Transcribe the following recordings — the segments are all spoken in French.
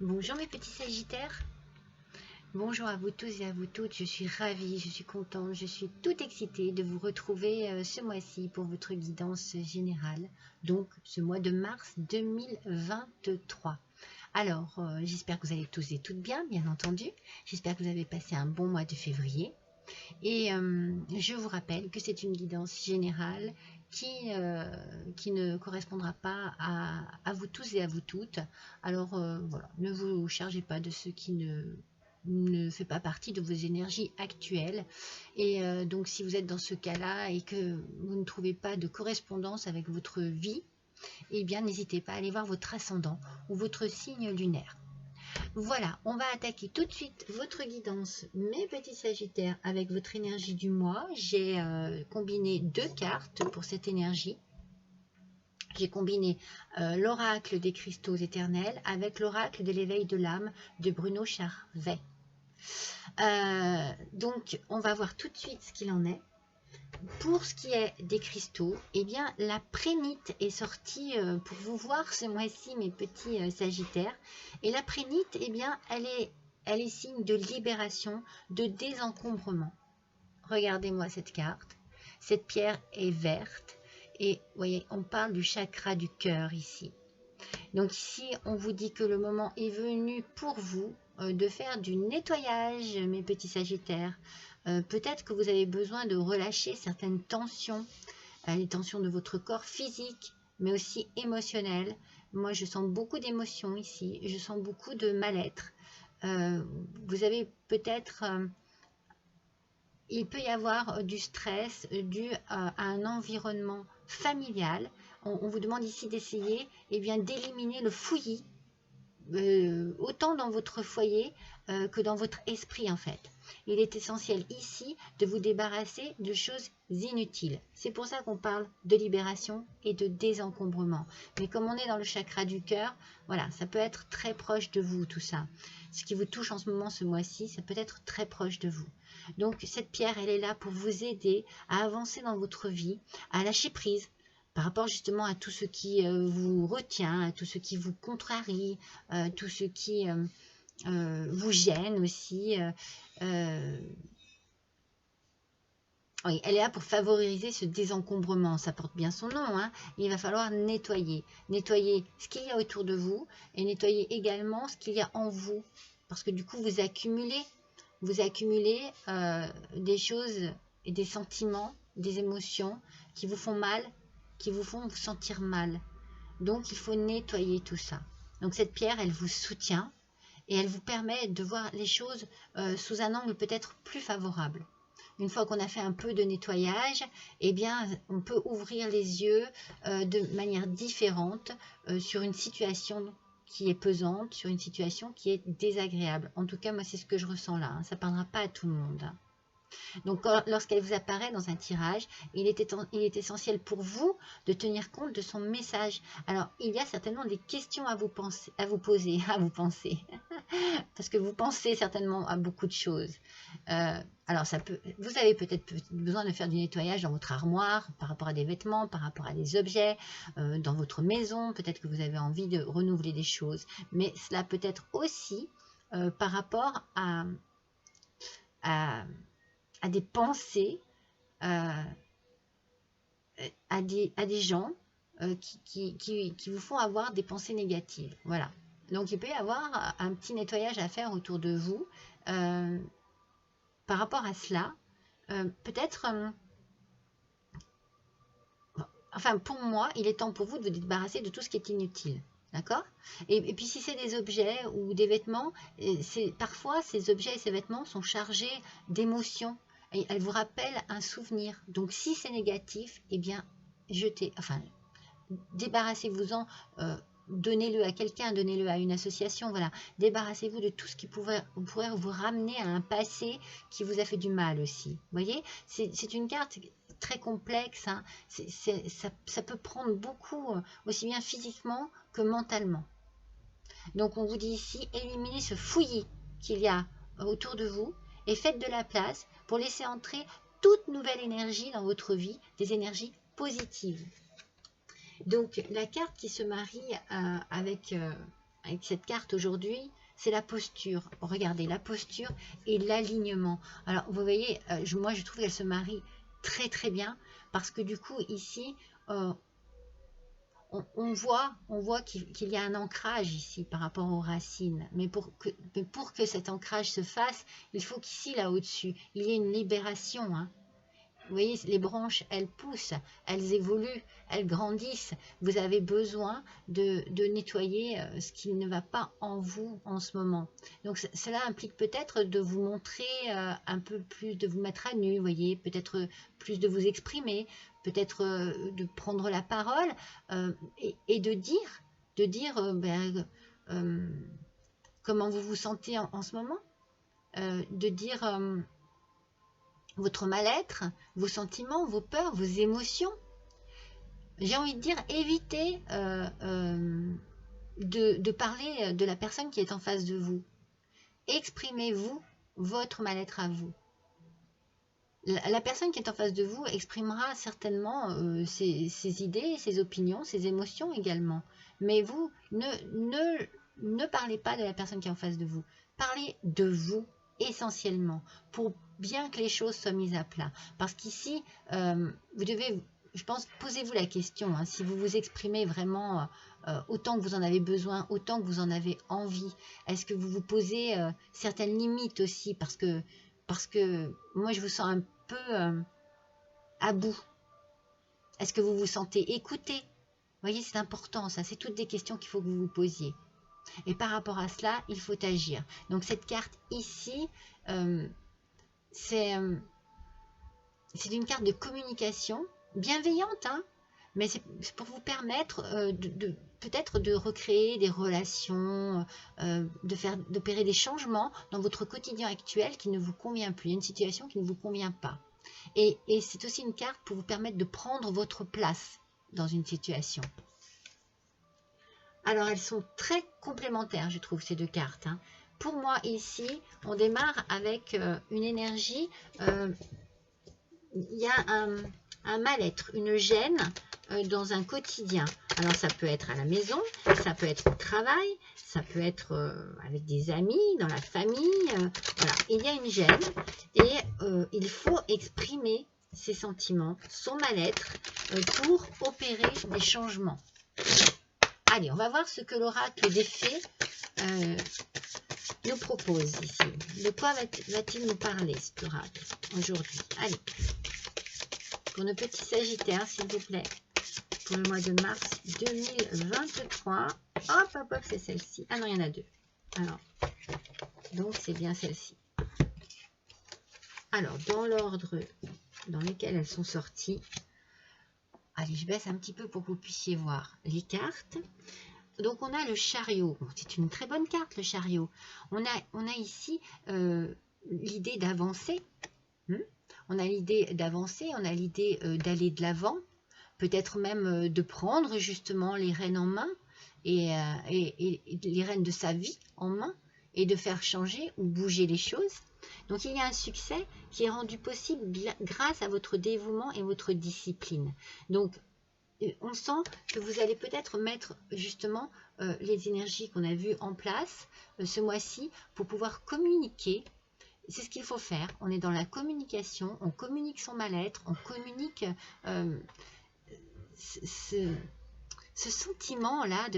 Bonjour mes petits Sagittaires, bonjour à vous tous et à vous toutes, je suis ravie, je suis contente, je suis toute excitée de vous retrouver ce mois-ci pour votre guidance générale, donc ce mois de mars 2023. Alors, j'espère que vous allez tous et toutes bien, bien entendu, j'espère que vous avez passé un bon mois de février. Et je vous rappelle que c'est une guidance générale qui ne correspondra pas à vous tous et à vous toutes. Alors voilà, ne vous chargez pas de ce qui ne fait pas partie de vos énergies actuelles. Et donc si vous êtes dans ce cas-là et que vous ne trouvez pas de correspondance avec votre vie, eh bien n'hésitez pas à aller voir votre ascendant ou votre signe lunaire. Voilà, on va attaquer tout de suite votre guidance, mes petits Sagittaires, avec votre énergie du mois. J'ai combiné deux cartes pour cette énergie. J'ai combiné l'oracle des cristaux éternels avec l'oracle de l'éveil de l'âme de Bruno Charvet. Donc, on va voir tout de suite ce qu'il en est. Pour ce qui est des cristaux, eh bien, la prénite est sortie pour vous voir ce mois-ci, mes petits Sagittaires. Et la prénite, eh bien, elle est signe de libération, de désencombrement. Regardez-moi cette carte. Cette pierre est verte. Et vous voyez, on parle du chakra du cœur ici. Donc ici, on vous dit que le moment est venu pour vous de faire du nettoyage, mes petits Sagittaires. Peut-être que vous avez besoin de relâcher certaines tensions, les tensions de votre corps physique, mais aussi émotionnelles. Moi, je sens beaucoup d'émotions ici, je sens beaucoup de mal-être. Vous avez peut-être... il peut y avoir du stress dû à un environnement familial. On vous demande ici d'essayer d'éliminer le fouillis, autant dans votre foyer que dans votre esprit en fait. Il est essentiel ici de vous débarrasser de choses inutiles. C'est pour ça qu'on parle de libération et de désencombrement. Mais comme on est dans le chakra du cœur, voilà, ça peut être très proche de vous tout ça. Ce qui vous touche en ce moment, ce mois-ci, ça peut être très proche de vous. Donc cette pierre, elle est là pour vous aider à avancer dans votre vie, à lâcher prise, par rapport justement à tout ce qui vous retient, à tout ce qui vous contrarie, tout ce qui vous gêne aussi. Oui, elle est là pour favoriser ce désencombrement, ça porte bien son nom. Hein. Il va falloir nettoyer. Nettoyer ce qu'il y a autour de vous et nettoyer également ce qu'il y a en vous. Parce que du coup, vous accumulez des choses et des sentiments, des émotions qui vous font mal, qui vous font vous sentir mal. Donc, il faut nettoyer tout ça. Donc, cette pierre, elle vous soutient et elle vous permet de voir les choses sous un angle peut-être plus favorable. Une fois qu'on a fait un peu de nettoyage, eh bien, on peut ouvrir les yeux de manière différente sur une situation qui est pesante, sur une situation qui est désagréable. En tout cas, moi, c'est ce que je ressens là. Hein. Ça ne parlera pas à tout le monde. Hein. Donc, lorsqu'elle vous apparaît dans un tirage, il est essentiel pour vous de tenir compte de son message. Alors, il y a certainement des questions à vous poser, parce que vous pensez certainement à beaucoup de choses. Alors, vous avez peut-être besoin de faire du nettoyage dans votre armoire, par rapport à des vêtements, par rapport à des objets, dans votre maison. Peut-être que vous avez envie de renouveler des choses. Mais cela peut être aussi par rapport à des pensées, à des gens qui vous font avoir des pensées négatives. Voilà. Donc, il peut y avoir un petit nettoyage à faire autour de vous par rapport à cela. Peut-être... enfin, pour moi, il est temps pour vous de vous débarrasser de tout ce qui est inutile. D'accord ? Et puis, si c'est des objets ou des vêtements, parfois, ces objets et ces vêtements sont chargés d'émotions. Et elles vous rappellent un souvenir. Donc, si c'est négatif, eh bien, débarrassez-vous-en, donnez-le à quelqu'un, donnez-le à une association, voilà. Débarrassez-vous de tout ce qui pourrait vous ramener à un passé qui vous a fait du mal aussi. Vous voyez, c'est une carte très complexe, hein. Ça peut prendre beaucoup, aussi bien physiquement que mentalement. Donc, on vous dit ici, éliminez ce fouillis qu'il y a autour de vous et faites de la place pour laisser entrer toute nouvelle énergie dans votre vie, des énergies positives. Donc, la carte qui se marie avec avec cette carte aujourd'hui, c'est la posture. Regardez, la posture et l'alignement. Alors, vous voyez, moi, je trouve qu'elle se marie très, très bien parce que du coup, ici, on voit qu'il y a un ancrage ici par rapport aux racines. Mais pour que cet ancrage se fasse, il faut qu'ici, là au-dessus, il y ait une libération, hein. Vous voyez, les branches, elles poussent, elles évoluent, elles grandissent. Vous avez besoin de nettoyer ce qui ne va pas en vous en ce moment. Donc, cela implique peut-être de vous montrer un peu plus, de vous mettre à nu, vous voyez, peut-être plus de vous exprimer, peut-être de prendre la parole et de dire comment vous vous sentez en ce moment, de dire votre mal-être, vos sentiments, vos peurs, vos émotions. J'ai envie de dire, évitez de parler de la personne qui est en face de vous. Exprimez-vous votre mal-être à vous. La personne qui est en face de vous exprimera certainement ses idées, ses opinions, ses émotions également. Mais vous, ne parlez pas de la personne qui est en face de vous. Parlez de vous essentiellement pour bien que les choses soient mises à plat. Parce qu'ici, vous devez, je pense, posez-vous la question, hein, si vous vous exprimez vraiment autant que vous en avez besoin, autant que vous en avez envie. Est-ce que vous vous posez certaines limites aussi parce que moi, je vous sens un peu à bout. Est-ce que vous vous sentez écouté? Vous voyez, c'est important, ça. C'est toutes des questions qu'il faut que vous vous posiez. Et par rapport à cela, il faut agir. Donc, cette carte ici, c'est une carte de communication bienveillante, hein, mais c'est pour vous permettre peut-être de recréer des relations, d'opérer des changements dans votre quotidien actuel qui ne vous convient plus. Il y a une situation qui ne vous convient pas. Et c'est aussi une carte pour vous permettre de prendre votre place dans une situation. Alors, elles sont très complémentaires, je trouve, ces deux cartes, hein. Pour moi, ici, on démarre avec une énergie, il y a un mal-être, une gêne dans un quotidien. Alors, ça peut être à la maison, ça peut être au travail, ça peut être avec des amis, dans la famille. Voilà, il y a une gêne et il faut exprimer ses sentiments, son mal-être pour opérer des changements. Allez, on va voir ce que l'oracle des fées nous propose ici. De quoi va-t-il nous parler, cet oracle, aujourd'hui? Allez, pour nos petits sagittaires, s'il vous plaît, pour le mois de mars 2023. Hop, hop, hop, c'est celle-ci. Ah non, il y en a deux. Alors, donc c'est bien celle-ci. Alors, dans l'ordre dans lequel elles sont sorties, allez, je baisse un petit peu pour que vous puissiez voir les cartes. Donc, on a le chariot. Bon, c'est une très bonne carte, le chariot. On a ici l'idée d'avancer. On a l'idée d'avancer, on a l'idée d'aller de l'avant. Peut-être même de prendre justement les rênes en main et les rênes de sa vie en main et de faire changer ou bouger les choses. Donc, il y a un succès qui est rendu possible grâce à votre dévouement et votre discipline. Donc, on sent que vous allez peut-être mettre justement les énergies qu'on a vues en place ce mois-ci pour pouvoir communiquer. C'est ce qu'il faut faire. On est dans la communication, on communique son mal-être, on communique ce sentiment-là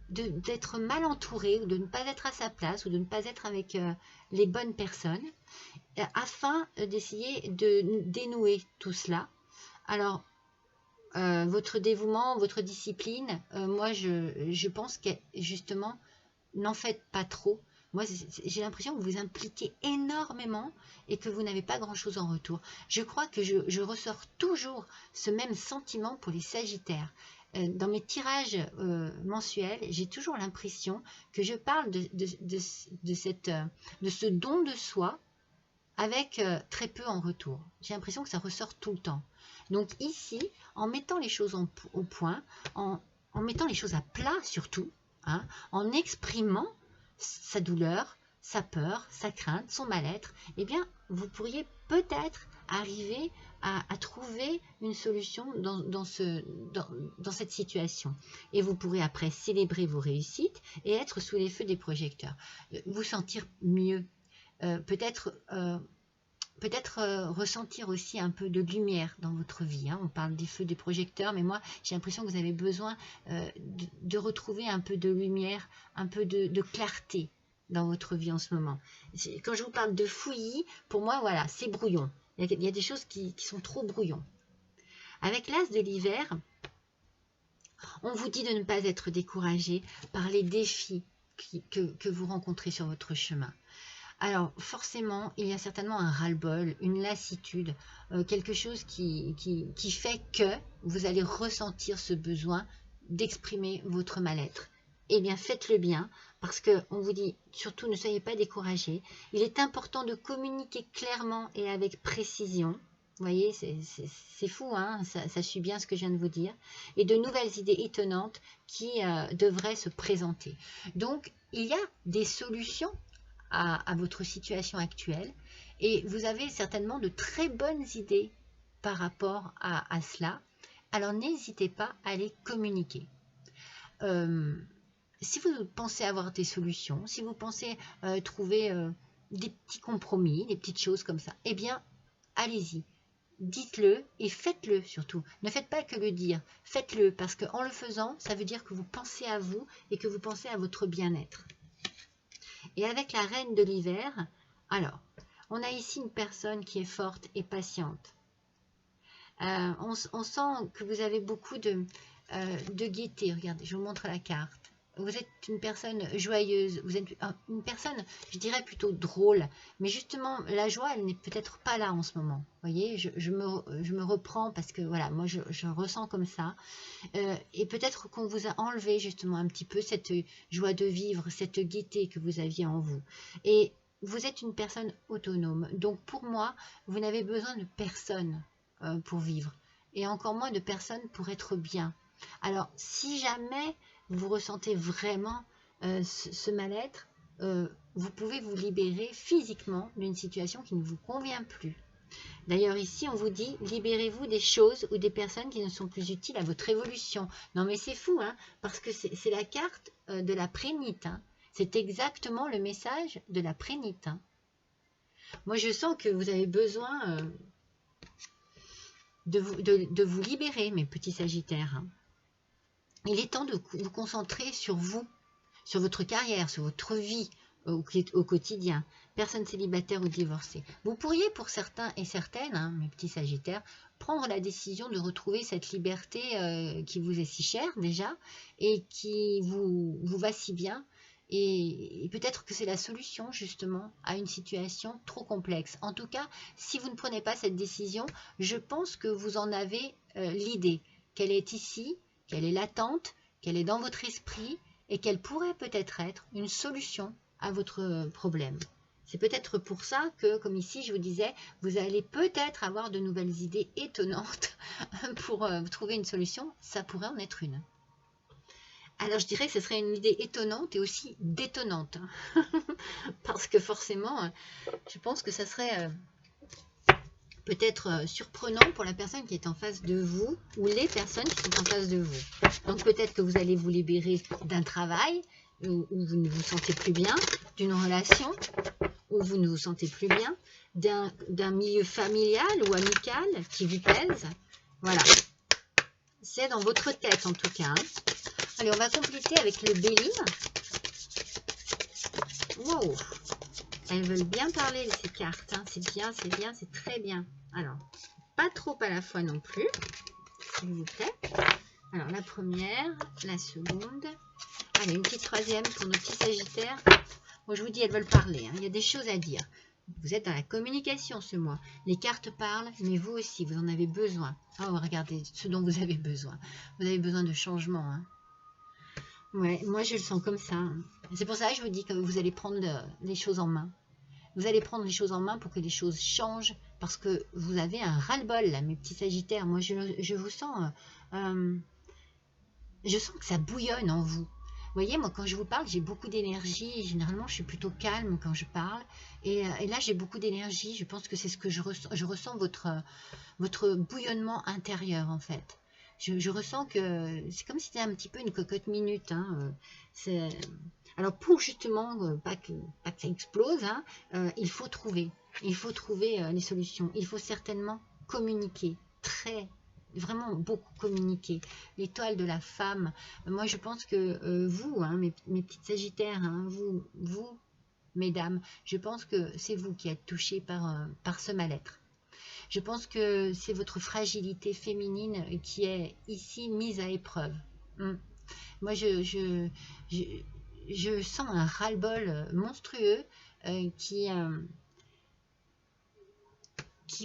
d'être mal entouré, ou de ne pas être à sa place, ou de ne pas être avec les bonnes personnes, afin d'essayer de dénouer tout cela. Alors, votre dévouement, votre discipline, moi je pense que justement, n'en faites pas trop. Moi, j'ai l'impression que vous vous impliquez énormément et que vous n'avez pas grand-chose en retour. Je crois que je ressors toujours ce même sentiment pour les Sagittaires. Dans mes tirages mensuels, j'ai toujours l'impression que je parle de ce don de soi avec très peu en retour. J'ai l'impression que ça ressort tout le temps. Donc ici, en mettant les choses au point, en mettant les choses à plat surtout, hein, en exprimant sa douleur, sa peur, sa crainte, son mal-être, eh bien, vous pourriez peut-être arriver à trouver une solution dans cette situation. Et vous pourrez après célébrer vos réussites et être sous les feux des projecteurs. Vous sentir mieux. Peut-être ressentir aussi un peu de lumière dans votre vie. Hein. On parle des feux des projecteurs, mais moi j'ai l'impression que vous avez besoin de retrouver un peu de lumière, un peu de clarté dans votre vie en ce moment. Quand je vous parle de fouillis, pour moi voilà, c'est brouillon. Il y a des choses qui sont trop brouillons. Avec l'as de l'hiver, on vous dit de ne pas être découragé par les défis que vous rencontrez sur votre chemin. Alors forcément, il y a certainement un ras-le-bol, une lassitude, quelque chose qui fait que vous allez ressentir ce besoin d'exprimer votre mal-être. Eh bien, faites-le bien, parce qu'on vous dit, surtout ne soyez pas découragés. Il est important de communiquer clairement et avec précision. Vous voyez, c'est fou, hein, ça suit bien ce que je viens de vous dire. Et de nouvelles idées étonnantes qui devraient se présenter. Donc, il y a des solutions à votre situation actuelle et vous avez certainement de très bonnes idées par rapport à cela. Alors n'hésitez pas à les communiquer. Si vous pensez avoir des solutions, si vous pensez trouver des petits compromis, des petites choses comme ça, eh bien allez-y. Dites-le et faites-le surtout. Ne faites pas que le dire, faites-le parce qu'en le faisant, ça veut dire que vous pensez à vous et que vous pensez à votre bien-être. Et avec la reine de l'hiver, alors, on a ici une personne qui est forte et patiente. On sent que vous avez beaucoup de gaieté. Regardez, je vous montre la carte. Vous êtes une personne joyeuse, vous êtes une personne, je dirais plutôt drôle. Mais justement, la joie, elle n'est peut-être pas là en ce moment. Vous voyez, je me reprends parce que voilà, moi je ressens comme ça. Et peut-être qu'on vous a enlevé justement un petit peu cette joie de vivre, cette gaieté que vous aviez en vous. Et vous êtes une personne autonome. Donc pour moi, vous n'avez besoin de personne pour vivre. Et encore moins de personne pour être bien. Alors si jamais vous ressentez vraiment ce mal-être, vous pouvez vous libérer physiquement d'une situation qui ne vous convient plus. D'ailleurs ici on vous dit libérez-vous des choses ou des personnes qui ne sont plus utiles à votre évolution. Non mais c'est fou hein, parce que c'est la carte de la prénite. Hein. C'est exactement le message de la prénite. Hein. Moi je sens que vous avez besoin de vous libérer mes petits sagittaires. Hein. Il est temps de vous concentrer sur vous, sur votre carrière, sur votre vie au quotidien. Personne célibataire ou divorcée. Vous pourriez pour certains et certaines, hein, mes petits sagittaires, prendre la décision de retrouver cette liberté qui vous est si chère déjà et qui vous va si bien. Et peut-être que c'est la solution justement à une situation trop complexe. En tout cas, si vous ne prenez pas cette décision, je pense que vous en avez l'idée qu'elle est ici, qu'elle est latente, qu'elle est dans votre esprit et qu'elle pourrait peut-être être une solution à votre problème. C'est peut-être pour ça que, comme ici je vous disais, vous allez peut-être avoir de nouvelles idées étonnantes pour trouver une solution. Ça pourrait en être une. Alors je dirais que ce serait une idée étonnante et aussi détonnante. Parce que forcément, je pense que ça serait peut-être surprenant pour la personne qui est en face de vous ou les personnes qui sont en face de vous. Donc peut-être que vous allez vous libérer d'un travail où vous ne vous sentez plus bien, d'une relation où vous ne vous sentez plus bien, d'un milieu familial ou amical qui vous pèse. Voilà. C'est dans votre tête en tout cas. Hein. Allez, on va compléter avec le Béline. Wow! Elles veulent bien parler ces cartes. Hein. C'est bien, c'est très bien. Alors, pas trop à la fois non plus, s'il vous plaît. Alors, la première, la seconde. Allez, une petite troisième pour nos petits sagittaires. Bon, je vous dis, elles veulent parler. Hein. Il y a des choses à dire. Vous êtes dans la communication ce mois. Les cartes parlent, mais vous aussi, vous en avez besoin. Oh, regardez ce dont vous avez besoin. Vous avez besoin de changement. Hein. Ouais, moi, je le sens comme ça. Hein. C'est pour ça que je vous dis que vous allez prendre les choses en main. Vous allez prendre les choses en main pour que les choses changent. Parce que vous avez un ras-le-bol, là, mes petits sagittaires. Moi, je vous sens... je sens que ça bouillonne en vous. voyez, moi, quand je vous parle, j'ai beaucoup d'énergie. Généralement, je suis plutôt calme quand je parle. Et là, j'ai beaucoup d'énergie. Je pense que c'est ce que je ressens. Je ressens votre bouillonnement intérieur, en fait. Je ressens que c'est comme si c'était un petit peu une cocotte minute. Hein. Alors, pour justement pas que ça explose, hein, il faut trouver. Il faut trouver les solutions. Il faut certainement communiquer. Vraiment beaucoup communiquer. L'étoile de la femme. Moi, je pense que vous, hein, mes petites sagittaires, hein, vous, mesdames, je pense que c'est vous qui êtes touchés par ce mal-être. Je pense que c'est votre fragilité féminine qui est ici mise à épreuve. Moi, je sens un ras-le-bol monstrueux qui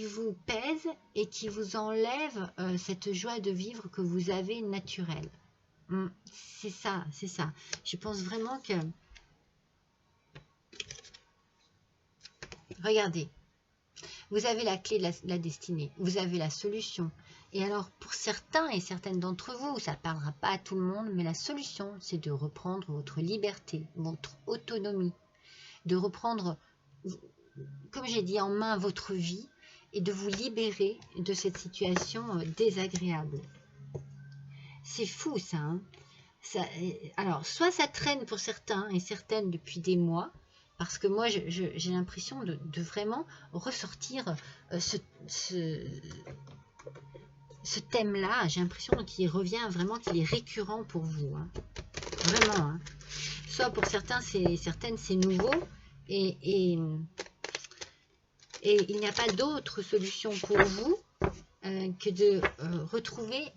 vous pèse et qui vous enlève cette joie de vivre que vous avez naturelle. C'est ça, c'est ça. Je pense vraiment que... Regardez, vous avez la clé de la destinée, vous avez la solution. Et alors, pour certains et certaines d'entre vous, ça ne parlera pas à tout le monde, mais la solution, c'est de reprendre votre liberté, votre autonomie, de reprendre, comme j'ai dit, en main votre vie et de vous libérer de cette situation désagréable. C'est fou, ça, hein. Alors, soit ça traîne pour certains et certaines depuis des mois, parce que moi, j'ai l'impression de vraiment ressortir ce thème-là. J'ai l'impression qu'il revient vraiment, qu'il est récurrent pour vous. Hein. Vraiment. Hein. Soit pour certains, certaines, c'est nouveau. Et il n'y a pas d'autre solution pour vous que de retrouver...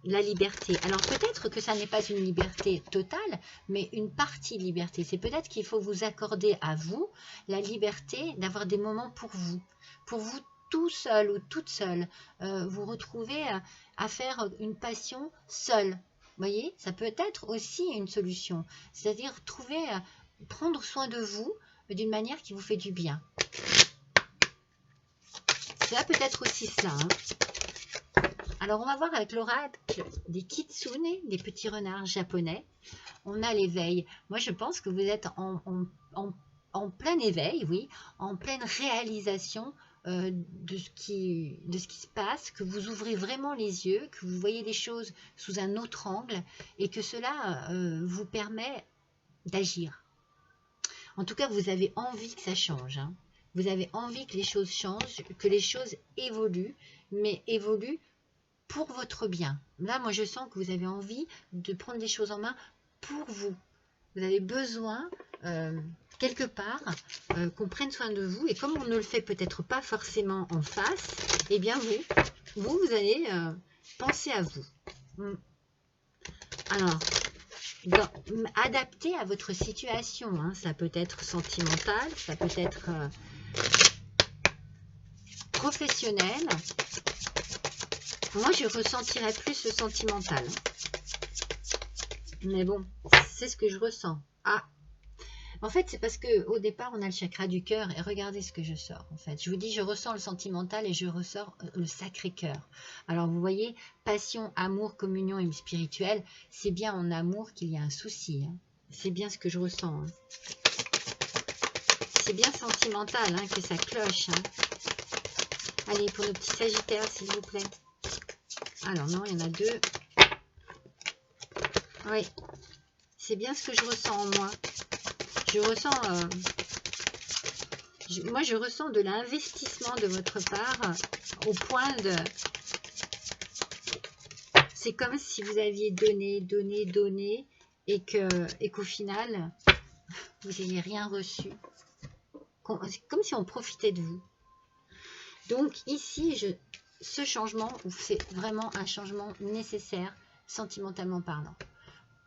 la liberté. Alors peut-être que ça n'est pas une liberté totale, mais une partie liberté. C'est peut-être qu'il faut vous accorder à vous la liberté d'avoir des moments pour vous tout seul ou toute seule. Vous retrouvez à faire une passion seule. Vous voyez, ça peut être aussi une solution. C'est-à-dire prendre soin de vous d'une manière qui vous fait du bien. Ça peut être aussi ça. Hein. Alors, on va voir avec l'oracle des kitsune, des petits renards japonais. On a l'éveil. Moi, je pense que vous êtes en plein éveil, oui, en pleine réalisation de ce qui se passe, que vous ouvrez vraiment les yeux, que vous voyez les choses sous un autre angle et que cela vous permet d'agir. En tout cas, vous avez envie que ça change. Hein. Vous avez envie que les choses changent, que les choses évoluent, mais évoluent pour votre bien. Là, moi, je sens que vous avez envie de prendre les choses en main pour vous. Vous avez besoin, quelque part, qu'on prenne soin de vous. Et comme on ne le fait peut-être pas forcément en face, eh bien, vous allez penser à vous. Alors, adapté à votre situation. Hein, ça peut être sentimental, ça peut être professionnel. Moi, je ressentirais plus le sentimental. Mais bon, c'est ce que je ressens. Ah, en fait, c'est parce qu'au départ, on a le chakra du cœur. Et regardez ce que je sors, en fait. Je vous dis, je ressens le sentimental et je ressors le Sacré-Cœur. Alors, vous voyez, passion, amour, communion et spirituel, c'est bien en amour qu'il y a un souci. Hein. C'est bien ce que je ressens. Hein. C'est bien sentimental hein, que ça cloche. Hein. Allez, pour nos petits sagittaires, s'il vous plaît. Alors non, il y en a deux. Oui, c'est bien ce que je ressens en moi. Je ressens... moi, je ressens de l'investissement de votre part au point de... C'est comme si vous aviez donné et qu'au final, vous n'ayez rien reçu. C'est comme si on profitait de vous. Donc ici, ce changement, c'est vraiment un changement nécessaire, sentimentalement parlant.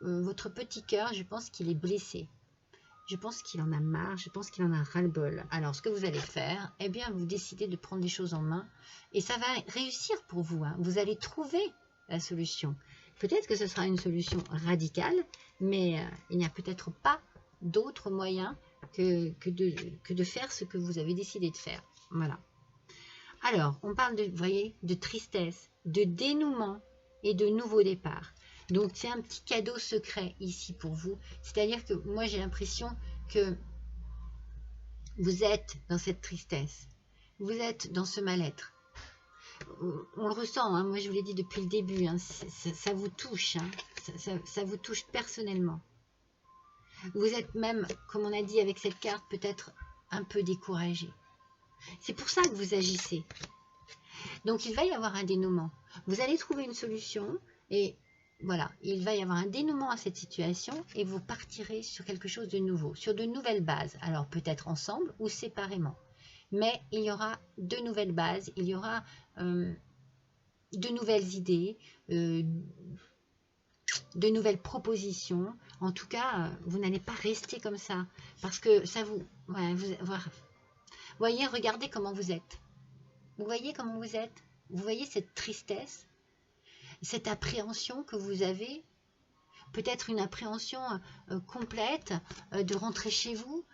Votre petit cœur, je pense qu'il est blessé. Je pense qu'il en a marre, je pense qu'il en a ras-le-bol. Alors, ce que vous allez faire, eh bien, vous décidez de prendre les choses en main et ça va réussir pour vous. Hein. Vous allez trouver la solution. Peut-être que ce sera une solution radicale, mais il n'y a peut-être pas d'autre moyen que de faire ce que vous avez décidé de faire. Voilà. Alors, on parle vous voyez, de tristesse, de dénouement et de nouveau départ. Donc c'est un petit cadeau secret ici pour vous. C'est-à-dire que moi j'ai l'impression que vous êtes dans cette tristesse. Vous êtes dans ce mal-être. On le ressent, hein, moi je vous l'ai dit depuis le début, hein, ça vous touche, hein, ça vous touche personnellement. Vous êtes même, comme on a dit avec cette carte, peut-être un peu découragé. C'est pour ça que vous agissez. Donc il va y avoir un dénouement. Vous allez trouver une solution et voilà, il va y avoir un dénouement à cette situation et vous partirez sur quelque chose de nouveau, sur de nouvelles bases. Alors peut-être ensemble ou séparément. Mais il y aura de nouvelles bases, il y aura de nouvelles idées, de nouvelles propositions. En tout cas, vous n'allez pas rester comme ça. Parce que ça vous... Ouais, voyez, regardez comment vous êtes. Vous voyez comment vous êtes? Vous voyez cette tristesse, cette appréhension que vous avez? Peut-être une appréhension complète de rentrer chez vous,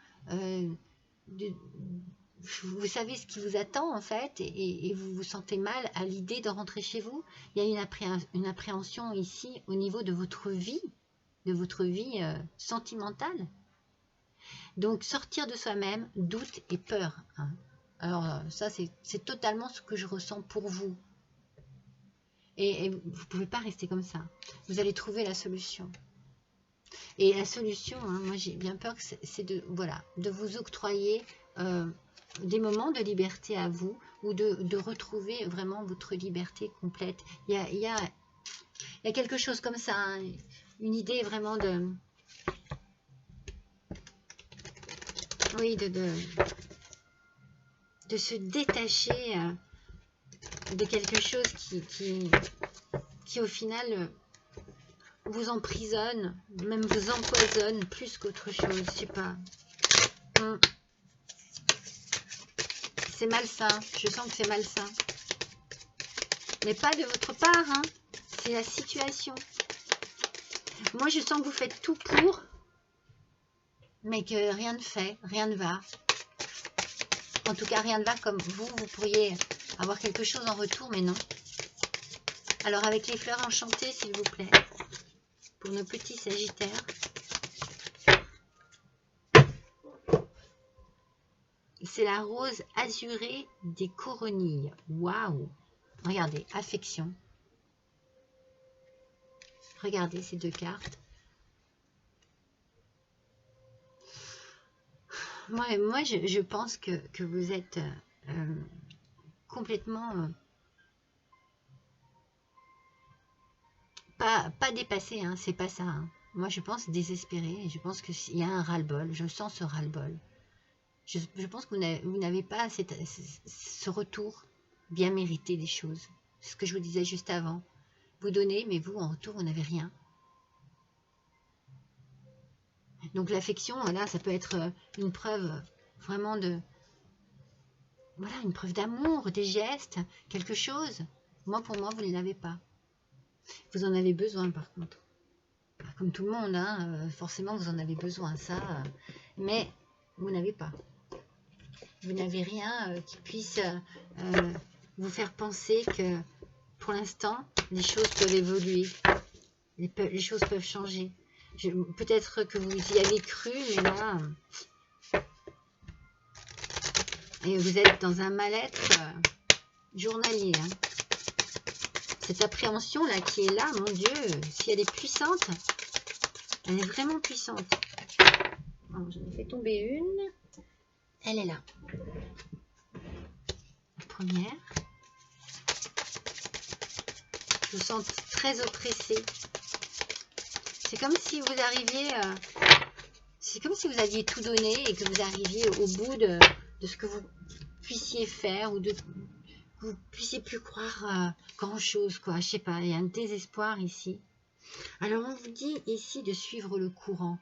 vous savez ce qui vous attend en fait et vous vous sentez mal à l'idée de rentrer chez vous. Il y a une appréhension ici au niveau de votre vie sentimentale. Donc sortir de soi-même, doute et peur. Hein. Alors ça c'est totalement ce que je ressens pour vous. Et vous ne pouvez pas rester comme ça. Vous allez trouver la solution. Et la solution, hein, moi j'ai bien peur que c'est de vous octroyer des moments de liberté à vous ou de retrouver vraiment votre liberté complète. Il y a quelque chose comme ça, hein, une idée vraiment de... Oui, de se détacher de quelque chose qui au final vous emprisonne, même vous empoisonne plus qu'autre chose, je sais pas. C'est malsain, je sens que c'est malsain. Mais pas de votre part, hein. C'est la situation. Moi, je sens que vous faites tout pour, mais que rien ne fait, rien ne va. En tout cas, rien ne va comme vous pourriez avoir quelque chose en retour, mais non. Alors, avec les fleurs enchantées, s'il vous plaît, pour nos petits sagittaires. C'est la rose azurée des coronilles. Waouh! Regardez, affection. Regardez ces deux cartes. Moi je pense que vous êtes complètement pas dépassé, hein, c'est pas ça. Hein. Moi, je pense désespéré. Je pense qu'il y a un ras-le-bol. Je sens ce ras-le-bol. Je pense que vous n'avez pas ce retour bien mérité des choses. C'est ce que je vous disais juste avant. Vous donnez, mais vous, en retour, vous n'avez rien. Donc, l'affection, voilà, ça peut être une preuve vraiment de... Voilà, une preuve d'amour, des gestes, quelque chose. Moi, pour moi, vous ne l'avez pas. Vous en avez besoin, par contre. Comme tout le monde, hein, forcément, vous en avez besoin, ça. Mais vous n'avez pas. Vous n'avez rien qui puisse vous faire penser que, pour l'instant, les choses peuvent évoluer. Les choses peuvent changer. Peut-être que vous y avez cru, mais là... Et vous êtes dans un mal-être journalier. Hein. Cette appréhension-là qui est là, mon Dieu, si elle est puissante, elle est vraiment puissante. J'en ai fait tomber une. Elle est là. La première. Je vous sens très oppressée. C'est comme si vous arriviez... c'est comme si vous aviez tout donné et que vous arriviez au bout de ce que vous puissiez faire ou que vous puissiez plus croire grand chose, quoi. Je sais pas, il y a un désespoir ici. Alors on vous dit ici de suivre le courant.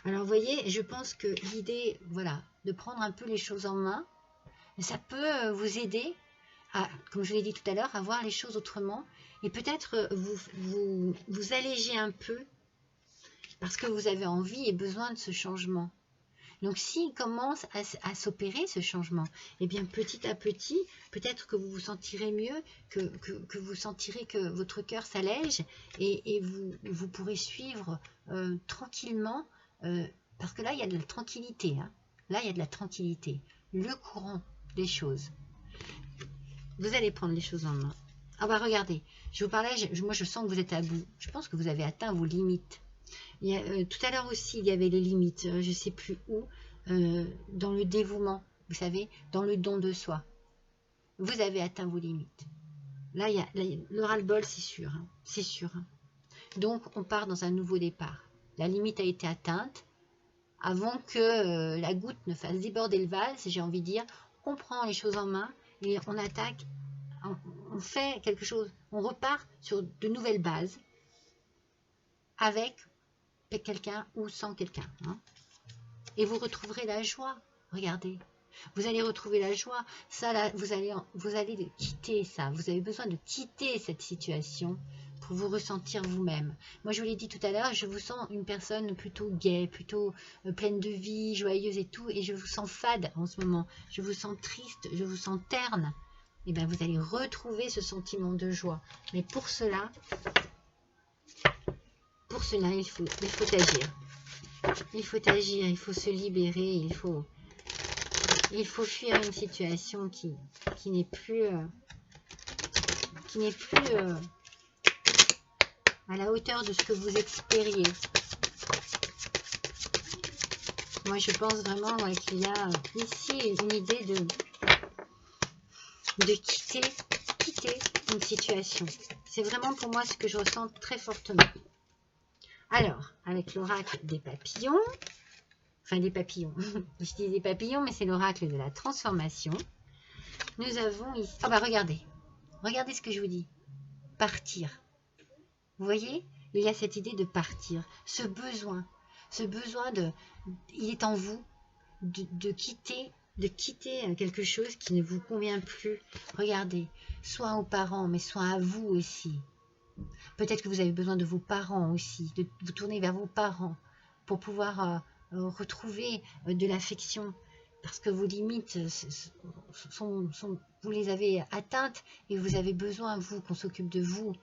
Alors vous voyez, je pense que l'idée, voilà, de prendre un peu les choses en main, ça peut vous aider à, comme je l'ai dit tout à l'heure, à voir les choses autrement et peut-être vous alléger un peu parce que vous avez envie et besoin de ce changement. Donc, s'il commence à s'opérer ce changement, eh bien, petit à petit, peut-être que vous vous sentirez mieux, que vous sentirez que votre cœur s'allège et vous pourrez suivre tranquillement, parce que là, il y a de la tranquillité. Hein. Là, il y a de la tranquillité. Le courant des choses. Vous allez prendre les choses en main. Ah bah regardez, je vous parlais, moi je sens que vous êtes à bout. Je pense que vous avez atteint vos limites. Tout à l'heure aussi, il y avait les limites, je ne sais plus où, dans le dévouement, vous savez, dans le don de soi. Vous avez atteint vos limites. Là, le ras-le-bol, c'est sûr. Hein, c'est sûr. Hein. Donc, on part dans un nouveau départ. La limite a été atteinte. Avant que la goutte ne fasse déborder le vase, j'ai envie de dire, on prend les choses en main et on attaque, on fait quelque chose, on repart sur de nouvelles bases avec quelqu'un ou sans quelqu'un. Hein. Et vous retrouverez la joie. Regardez, vous allez retrouver la joie. Ça, là, vous allez quitter ça. Vous avez besoin de quitter cette situation pour vous ressentir vous-même. Moi, je vous l'ai dit tout à l'heure, je vous sens une personne plutôt gaie, plutôt pleine de vie, joyeuse et tout. Et je vous sens fade en ce moment. Je vous sens triste, je vous sens terne. Et bien, vous allez retrouver ce sentiment de joie. Mais pour cela, il faut agir. Il faut agir, il faut se libérer, il faut fuir une situation qui n'est plus à la hauteur de ce que vous espériez. Moi, je pense vraiment qu'il y a ici une idée de quitter une situation. C'est vraiment pour moi ce que je ressens très fortement. Alors, avec l'oracle des papillons, enfin des papillons, je dis des papillons, mais c'est l'oracle de la transformation. Nous avons ici, oh bah regardez ce que je vous dis, partir. Vous voyez, il y a cette idée de partir, ce besoin il est en vous de quitter quelque chose qui ne vous convient plus. Regardez, soit aux parents, mais soit à vous aussi. Peut-être que vous avez besoin de vos parents aussi, de vous tourner vers vos parents pour pouvoir retrouver de l'affection. Parce que vos limites, vous les avez atteintes et vous avez besoin, vous, qu'on s'occupe de vous.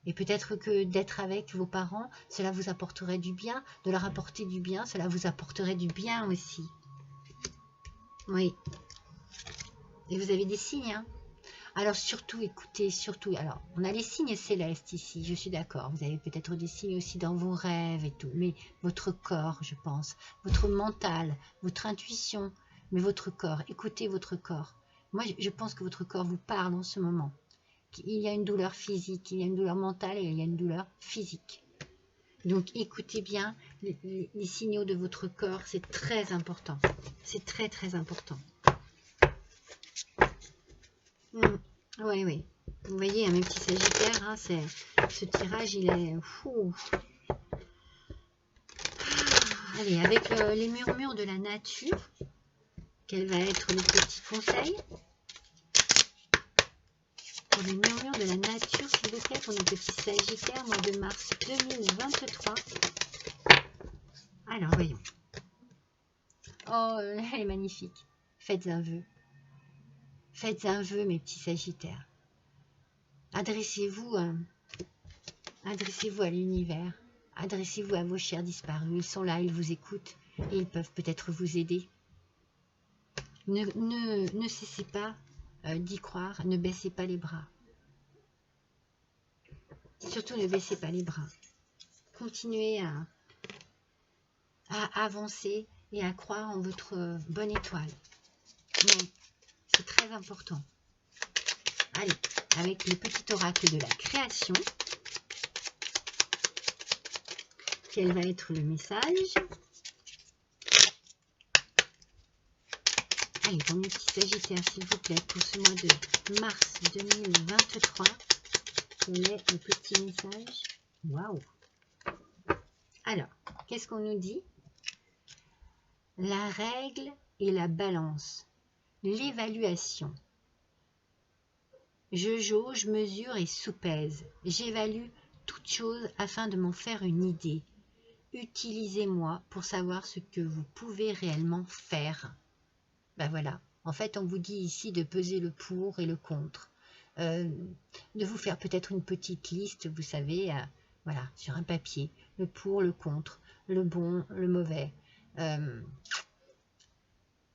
Et peut-être que d'être avec vos parents, cela vous apporterait du bien. De leur apporter du bien, cela vous apporterait du bien aussi. Oui. Et vous avez des signes, hein. Alors surtout, écoutez, surtout, alors on a les signes célestes ici, je suis d'accord, vous avez peut-être des signes aussi dans vos rêves et tout, mais votre corps, je pense, votre mental, votre intuition, mais votre corps, écoutez votre corps. Moi, je pense que votre corps vous parle en ce moment. Il y a une douleur physique, il y a une douleur mentale et il y a une douleur physique. Donc écoutez bien les signaux de votre corps, c'est très important, c'est très très important. Oui, oui. Vous voyez, mes petits sagittaires, hein, ce tirage, il est fou. Allez, avec les murmures de la nature, quel va être le petit conseil pour les murmures de la nature, s'il vous plaît, pour nos petits sagittaires, mois de mars 2023. Alors, voyons. Oh, elle est magnifique. Faites un vœu. Faites un vœu, mes petits sagittaires. Adressez-vous à l'univers. Adressez-vous à vos chers disparus. Ils sont là, ils vous écoutent et ils peuvent peut-être vous aider. Ne cessez pas d'y croire. Ne baissez pas les bras. Surtout, ne baissez pas les bras. Continuez à avancer et à croire en votre bonne étoile. C'est très important. Allez, avec le petit oracle de la création, quel va être le message? Allez, dans mes petits sagittaires, s'il vous plaît, pour ce mois de mars 2023, quel est le petit message? Waouh! Alors, qu'est-ce qu'on nous dit? La règle et la balance. L'évaluation. Je jauge, mesure et soupèse. J'évalue toute chose afin de m'en faire une idée. utilisez-moi pour savoir ce que vous pouvez réellement faire. Ben voilà, en fait, on vous dit ici de peser le pour et le contre, de vous faire peut-être une petite liste, vous savez, voilà, sur un papier, le pour, le contre, le bon, le mauvais.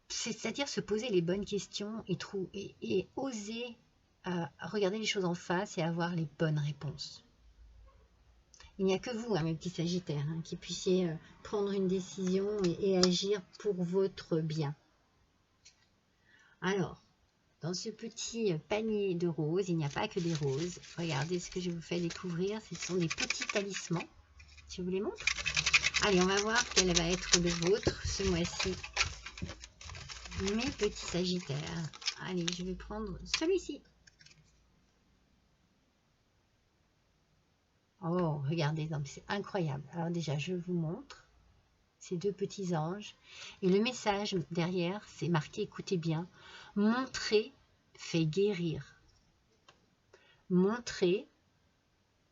C'est-à-dire se poser les bonnes questions et oser regarder les choses en face et avoir les bonnes réponses. Il n'y a que vous, mes petits Sagittaires, qui puissiez prendre une décision et agir pour votre bien. Alors, dans ce petit panier de roses, il n'y a pas que des roses. Regardez ce que je vous fais découvrir. Ce sont des petits talismans. Je vous les montre. Allez, on va voir quel va être le vôtre ce mois-ci. Mes petits Sagittaires. Allez, je vais prendre celui-ci. Oh, regardez, c'est incroyable. Alors déjà, je vous montre ces deux petits anges. Et le message derrière, c'est marqué, écoutez bien, montrer fait guérir. Montrer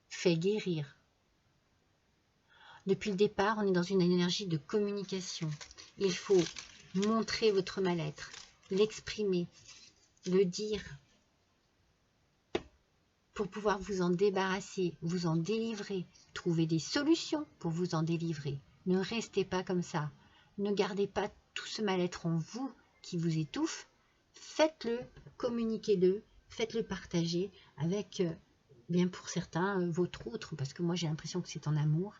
fait guérir. Depuis le départ, on est dans une énergie de communication. Il faut montrer votre mal-être, l'exprimer, le dire, pour pouvoir vous en débarrasser, vous en délivrer, trouver des solutions pour vous en délivrer. Ne restez pas comme ça. Ne gardez pas tout ce mal-être en vous qui vous étouffe. Faites-le, communiquez-le, faites-le partager avec, bien pour certains, votre autre, parce que moi j'ai l'impression que c'est en amour.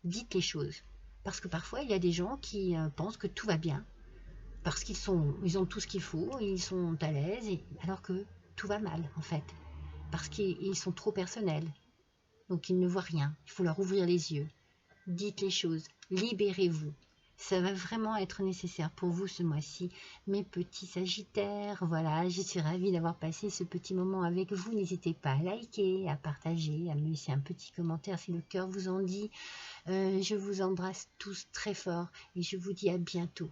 Dites les choses. Parce que parfois il y a des gens qui pensent que tout va bien, parce ils ont tout ce qu'il faut, ils sont à l'aise, alors que tout va mal en fait. Parce qu'ils sont trop personnels, donc ils ne voient rien, il faut leur ouvrir les yeux. Dites les choses, libérez-vous. Ça va vraiment être nécessaire pour vous ce mois-ci, mes petits Sagittaires. Voilà, je suis ravie d'avoir passé ce petit moment avec vous. N'hésitez pas à liker, à partager, à me laisser un petit commentaire si le cœur vous en dit. Je vous embrasse tous très fort et je vous dis à bientôt.